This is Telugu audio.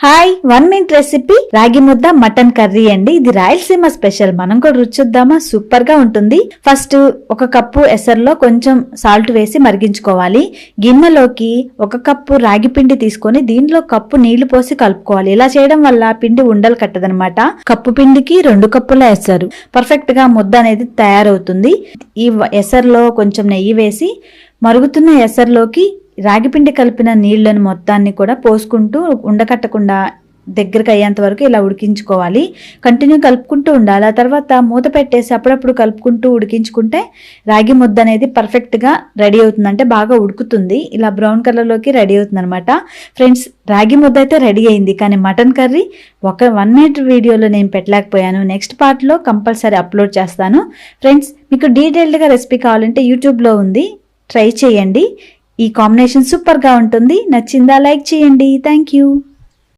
హాయ్ 1 మినిట్ రెసిపీ రాగి ముద్ద మటన్ కర్రీ అండి. ఇది రాయలసీమ స్పెషల్. మనం కూడా రుచి చూద్దామా? సూపర్ గా ఉంటుంది. ఫస్ట్ 1 కప్పు ఎసర్లో కొంచెం సాల్ట్ వేసి మరిగించుకోవాలి. గిన్నెలోకి 1 కప్పు రాగి పిండి తీసుకొని దీనిలో కప్పు నీళ్లు పోసి కలుపుకోవాలి. ఇలా చేయడం వల్ల పిండి ఉండలు కట్టదనమాట. కప్పు పిండికి 2 కప్పుల ఎసరు పర్ఫెక్ట్ గా ముద్ద అనేది తయారవుతుంది. ఈ ఎసర్లో కొంచెం నెయ్యి వేసి మరుగుతున్న ఎసర్లోకి రాగిపిండి కలిపిన నీళ్లను మొత్తాన్ని కూడా పోసుకుంటూ ఉండకట్టకుండా దగ్గరకు అయ్యేంత వరకు ఇలా ఉడికించుకోవాలి. కంటిన్యూ కలుపుకుంటూ ఉండాలి. ఆ తర్వాత మూత పెట్టేసి అప్పుడప్పుడు కలుపుకుంటూ ఉడికించుకుంటే రాగి ముద్ద అనేది పర్ఫెక్ట్గా రెడీ అవుతుంది. అంటే బాగా ఉడుకుతుంది. ఇలా బ్రౌన్ కలర్లోకి రెడీ అవుతుంది అనమాట. ఫ్రెండ్స్, రాగి ముద్ద అయితే రెడీ అయింది. కానీ మటన్ కర్రీ 1 మినిట్ వీడియోలో నేను పెట్టలేకపోయాను. నెక్స్ట్ పార్ట్లో కంపల్సరీ అప్లోడ్ చేస్తాను. ఫ్రెండ్స్, మీకు డీటెయిల్డ్గా రెసిపీ కావాలంటే యూట్యూబ్లో ఉంది, ట్రై చేయండి. ఈ కాంబినేషన్ సూపర్గా ఉంటుంది. నచ్చిందా? లైక్ చేయండి. Thank you.